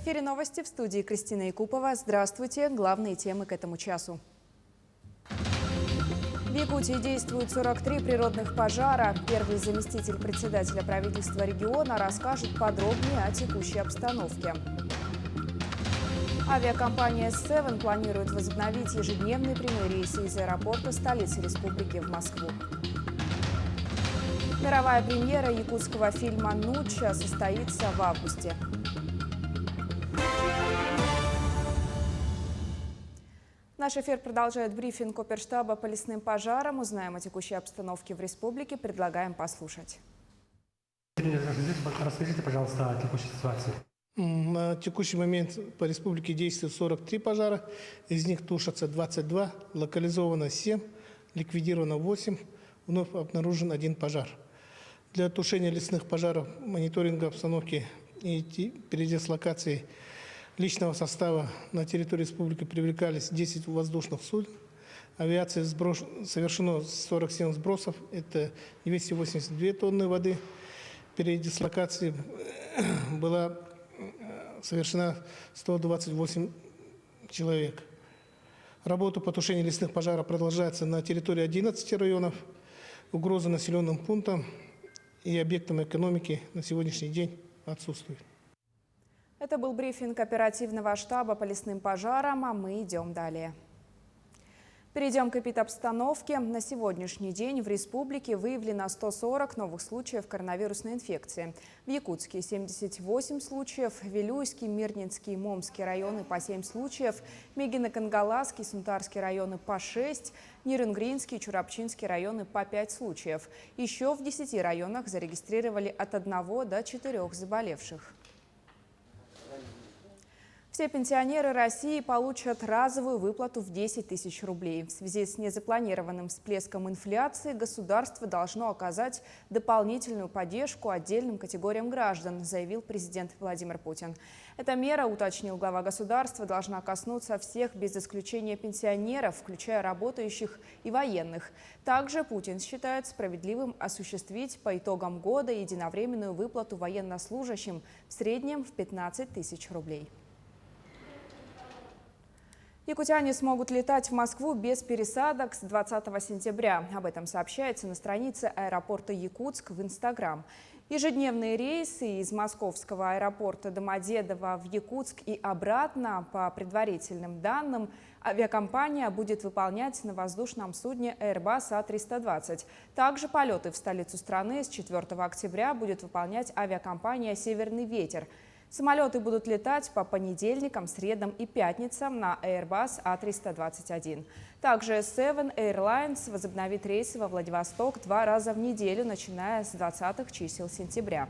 эфире новости, в студии Кристина Якупова. Здравствуйте. Главные темы к этому часу. В Якутии действуют 43 природных пожара. Первый заместитель председателя правительства региона расскажет подробнее о текущей обстановке. Авиакомпания Seven планирует возобновить ежедневные прямые рейсы из аэропорта столицы республики в Москву. Мировая премьера якутского фильма «Нуча» состоится в августе. Наш эфир продолжает брифинг оперштаба по лесным пожарам. Узнаем о текущей обстановке в республике. Предлагаем послушать. Расскажите, пожалуйста, о текущей ситуации. На текущий момент по республике действует 43 пожара. Из них тушатся 22, локализовано 7, ликвидировано 8, вновь обнаружен 1 пожар. Для тушения лесных пожаров, мониторинга обстановки и передислокации личного состава на территории республики привлекались 10 воздушных суден. Авиация совершено 47 сбросов, это 282 тонны воды. Передислокации была совершена 128 человек. Работа по тушению лесных пожаров продолжается на территории 11 районов. Угроза населенным пунктам и объектам экономики на сегодняшний день отсутствует. Это был брифинг оперативного штаба по лесным пожарам, а мы идем далее. Перейдем к эпидобстановке. На сегодняшний день в республике выявлено 140 новых случаев коронавирусной инфекции. В Якутске 78 случаев, Вилюйский, Мирнинский, Момский районы по 7 случаев, Мегино-Кангаласский, Сунтарский районы по 6, Ниренгринский, Чурапчинский районы по 5 случаев. Еще в 10 районах зарегистрировали от 1 до 4 заболевших. Все пенсионеры России получат разовую выплату в 10 тысяч рублей. В связи с незапланированным всплеском инфляции государство должно оказать дополнительную поддержку отдельным категориям граждан, заявил президент Владимир Путин. Эта мера, уточнил глава государства, должна коснуться всех без исключения пенсионеров, включая работающих и военных. Также Путин считает справедливым осуществить по итогам года единовременную выплату военнослужащим в среднем в 15 тысяч рублей. Якутяне смогут летать в Москву без пересадок с 20 сентября. Об этом сообщается на странице аэропорта Якутск в Инстаграм. Ежедневные рейсы из московского аэропорта Домодедово в Якутск и обратно, по предварительным данным, авиакомпания будет выполнять на воздушном судне Airbus A320. Также полеты в столицу страны с 4 октября будет выполнять авиакомпания «Северный ветер». Самолеты будут летать по понедельникам, средам и пятницам на Airbus A321. Также Seven Airlines возобновит рейсы во Владивосток 2 раза в неделю, начиная с 20-х чисел сентября.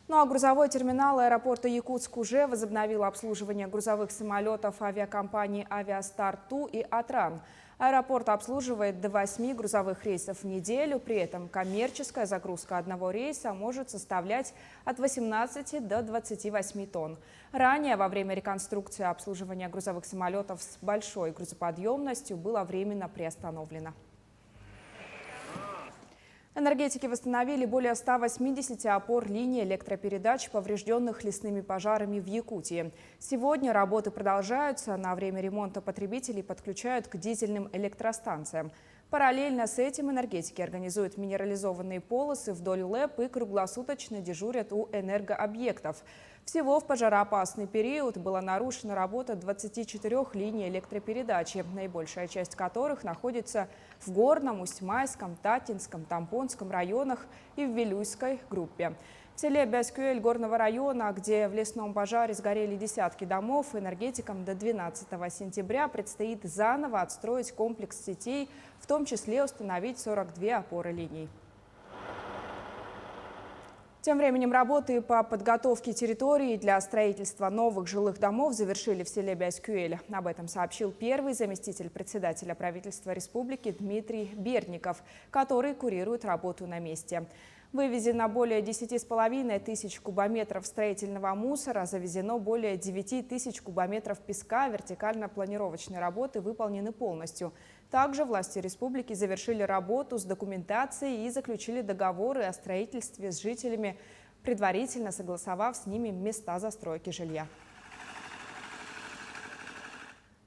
Ну а грузовой терминал аэропорта Якутск уже возобновил обслуживание грузовых самолетов авиакомпаний «Авиастар-Ту» и «Атран». Аэропорт обслуживает до 8 грузовых рейсов в неделю. При этом коммерческая загрузка одного рейса может составлять от 18 до 28 тонн. Ранее во время реконструкции обслуживания грузовых самолетов с большой грузоподъемностью было временно приостановлено. Энергетики восстановили более 180 опор линий электропередач, поврежденных лесными пожарами в Якутии. Сегодня работы продолжаются. На время ремонта потребителей подключают к дизельным электростанциям. Параллельно с этим энергетики организуют минерализованные полосы вдоль ЛЭП и круглосуточно дежурят у энергообъектов. Всего в пожароопасный период была нарушена работа 24 линий электропередачи, наибольшая часть которых находится в Горном, Усть-Майском, Татинском, Тампонском районах и в Вилюйской группе. В селе Бяскюэль Горного района, где в лесном пожаре сгорели десятки домов, энергетикам до 12 сентября предстоит заново отстроить комплекс сетей, в том числе установить 42 опоры линий. Тем временем работы по подготовке территории для строительства новых жилых домов завершили в селе Бяскюэль. Об этом сообщил первый заместитель председателя правительства республики Дмитрий Бердников, который курирует работу на месте. Вывезено более 10,5 тысяч кубометров строительного мусора, завезено более 9 тысяч кубометров песка, вертикально-планировочные работы выполнены полностью. Также власти республики завершили работу с документацией и заключили договоры о строительстве с жителями предварительно согласовав с ними места застройки жилья.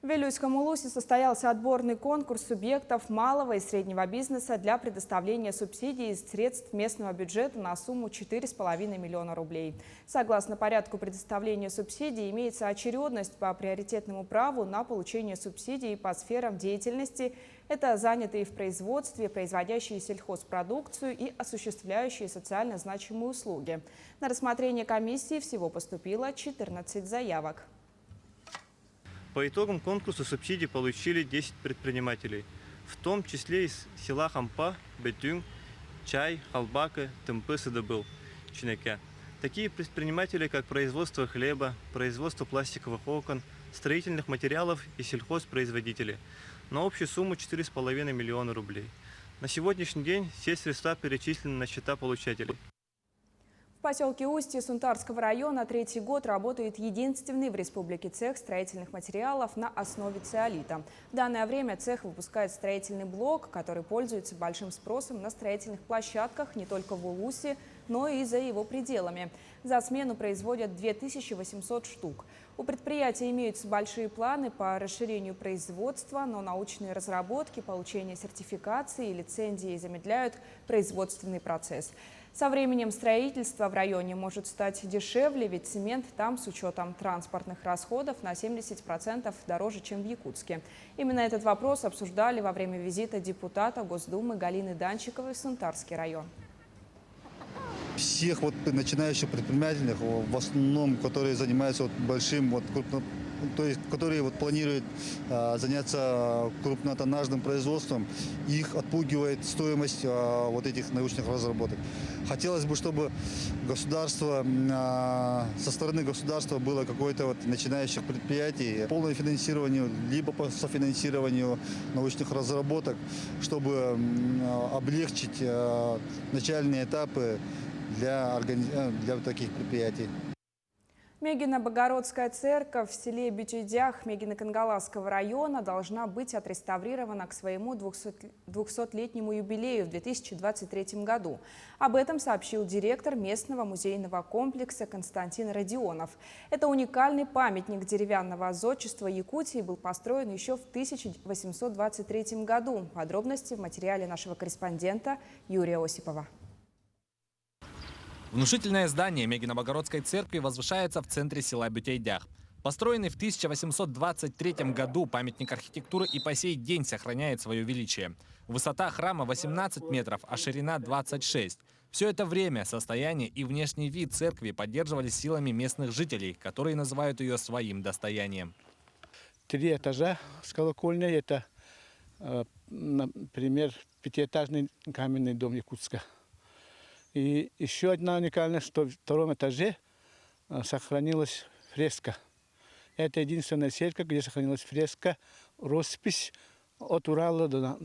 В Вилюйском Улусе состоялся отборный конкурс субъектов малого и среднего бизнеса для предоставления субсидий из средств местного бюджета на сумму 4,5 миллиона рублей. Согласно порядку предоставления субсидий, имеется очередность по приоритетному праву на получение субсидий по сферам деятельности. Это занятые в производстве, производящие сельхозпродукцию и осуществляющие социально значимые услуги. На рассмотрение комиссии всего поступило 14 заявок. По итогам конкурса субсидий получили 10 предпринимателей, в том числе из села Хампа, Бетюн, Чай, Халбака, Тымпы, Сыдыбыл, Чинеке. Такие предприниматели, как производство хлеба, производство пластиковых окон, строительных материалов и сельхозпроизводители, на общую сумму 4,5 миллиона рублей. На сегодняшний день все средства перечислены на счета получателей. В поселке Устье Сунтарского района третий год работает единственный в республике цех строительных материалов на основе циолита. В данное время цех выпускает строительный блок, который пользуется большим спросом на строительных площадках не только в Улусе, но и за его пределами. За смену производят 2800 штук. У предприятия имеются большие планы по расширению производства, но научные разработки, получение сертификации и лицензии замедляют производственный процесс. Со временем строительство в районе может стать дешевле, ведь цемент там с учетом транспортных расходов на 70% дороже, чем в Якутске. Именно этот вопрос обсуждали во время визита депутата Госдумы Галины Данчиковой в Сунтарский район. Всех начинающих предпринимателей, в основном, которые занимаются большим, то есть которые планируют заняться крупнотоннажным производством, их отпугивает стоимость этих научных разработок. Хотелось бы, чтобы государство, со стороны государства было какое-то начинающих предприятий, полное финансирование, либо по софинансированию научных разработок, чтобы облегчить начальные этапы для таких предприятий. Мегино-Богородская церковь в селе Бютюйдях Мегино-Кангаласского района должна быть отреставрирована к своему 200-летнему юбилею в 2023 году. Об этом сообщил директор местного музейного комплекса Константин Родионов. Это уникальный памятник деревянного зодчества Якутии был построен еще в 1823 году. Подробности в материале нашего корреспондента Юрия Осипова. Внушительное здание Мегино-Богородской церкви возвышается в центре села Бютюйдях. Построенный в 1823 году, памятник архитектуры и по сей день сохраняет свое величие. Высота храма 18 метров, а ширина 26. Все это время состояние и внешний вид церкви поддерживались силами местных жителей, которые называют ее своим достоянием. 3 этажа с колокольней. Это, например, 5-этажный каменный дом Якутска. И еще одна уникальность, что в 2-м этаже сохранилась фреска. Это единственная церковь, где сохранилась фреска, роспись от Урала до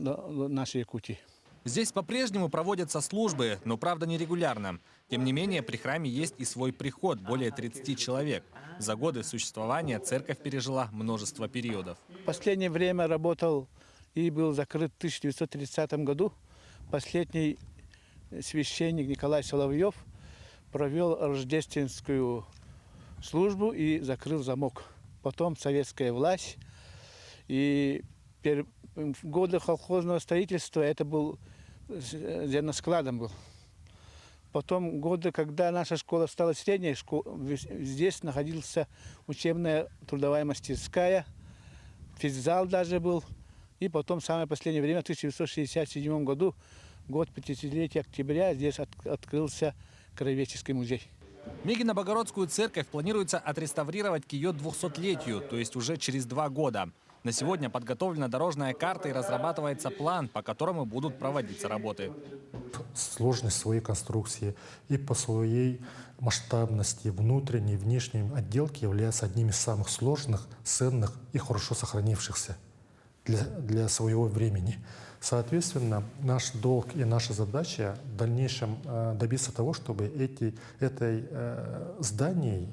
нашей Якутии. Здесь по-прежнему проводятся службы, но правда нерегулярно. Тем не менее, при храме есть и свой приход, более 30 человек. За годы существования церковь пережила множество периодов. В последнее время работал и был закрыт в 1930 году. Последний священник Николай Соловьев провел рождественскую службу и закрыл замок. Потом советская власть. И в годы колхозного строительства это был зерноскладом был. Потом годы, когда наша школа стала средней, здесь находился учебная трудовая мастерская, физзал даже был. И потом в самое последнее время, в 1967 году, год 50-летия октября, здесь открылся краеведческий музей. Мегино-Богородскую церковь планируется отреставрировать к ее 200-летию, то есть уже через 2 года. На сегодня подготовлена дорожная карта и разрабатывается план, по которому будут проводиться работы. Сложность своей конструкции и по своей масштабности внутренней и внешней отделки является одним из самых сложных, ценных и хорошо сохранившихся для своего времени. Соответственно, наш долг и наша задача в дальнейшем добиться того, чтобы этой зданием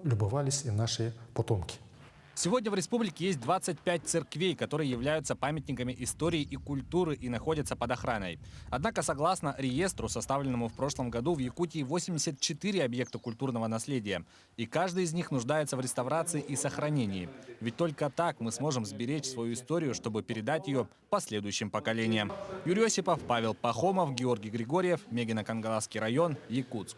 любовались и наши потомки. Сегодня в республике есть 25 церквей, которые являются памятниками истории и культуры и находятся под охраной. Однако, согласно реестру, составленному в прошлом году, в Якутии 84 объекта культурного наследия. И каждый из них нуждается в реставрации и сохранении. Ведь только так мы сможем сберечь свою историю, чтобы передать ее последующим поколениям. Юрий Осипов, Павел Пахомов, Георгий Григорьев, Мегино-Кангаласский район, Якутск.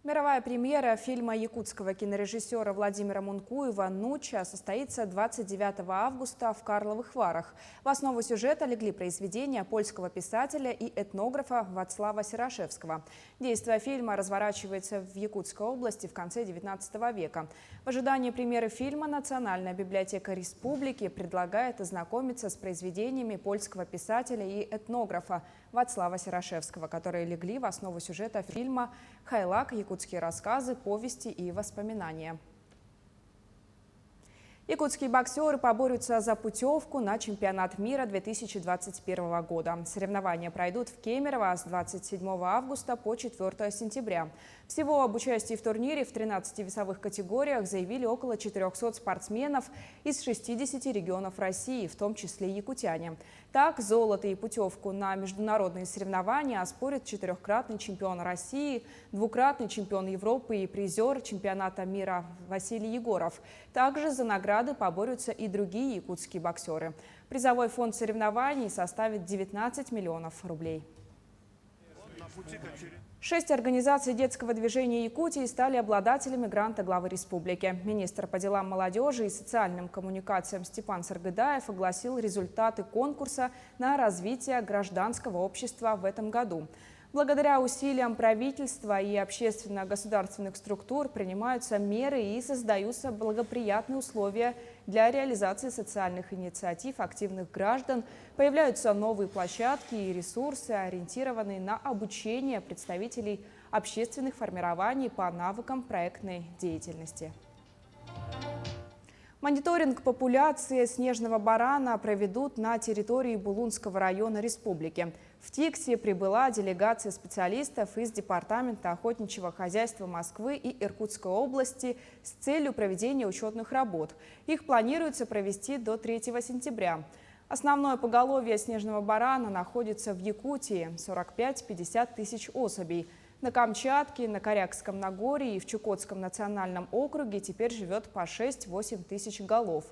Мировая премьера фильма якутского кинорежиссера Владимира Мункуева «Нуча» состоится 29 августа в Карловых Варах. В основу сюжета легли произведения польского писателя и этнографа Вацлава Серашевского. Действие фильма разворачивается в Якутской области в конце XIX века. В ожидании премьеры фильма Национальная библиотека республики предлагает ознакомиться с произведениями польского писателя и этнографа Вацлава Серашевского, которые легли в основу сюжета фильма «Хайлак. Якутские рассказы, повести и воспоминания». Якутские боксеры поборются за путевку на чемпионат мира 2021 года. Соревнования пройдут в Кемерово с 27 августа по 4 сентября. Всего об участии в турнире в 13 весовых категориях заявили около 400 спортсменов из 60 регионов России, в том числе якутяне. Так, золото и путевку на международные соревнования оспорят четырехкратный чемпион России, двукратный чемпион Европы и призер чемпионата мира Василий Егоров. Также за награды поборются и другие якутские боксеры. Призовой фонд соревнований составит 19 миллионов рублей. 6 организаций детского движения Якутии стали обладателями гранта главы республики. Министр по делам молодежи и социальным коммуникациям Степан Саргыдаев огласил результаты конкурса на развитие гражданского общества в этом году. Благодаря усилиям правительства и общественно-государственных структур принимаются меры и создаются благоприятные условия для реализации социальных инициатив активных граждан. Появляются новые площадки и ресурсы, ориентированные на обучение представителей общественных формирований по навыкам проектной деятельности. Мониторинг популяции снежного барана проведут на территории Булунского района республики. В Тикси прибыла делегация специалистов из Департамента охотничьего хозяйства Москвы и Иркутской области с целью проведения учетных работ. Их планируется провести до 3 сентября. Основное поголовье снежного барана находится в Якутии – 45-50 тысяч особей. На Камчатке, на Корякском Нагорье и в Чукотском национальном округе теперь живет по 6-8 тысяч голов.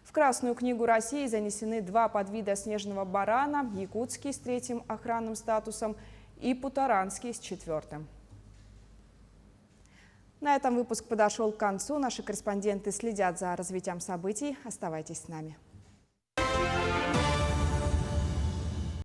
В Красную книгу России занесены 2 подвида снежного барана – якутский с 3-м охранным статусом и путаранский с 4-м. На этом выпуск подошел к концу. Наши корреспонденты следят за развитием событий. Оставайтесь с нами.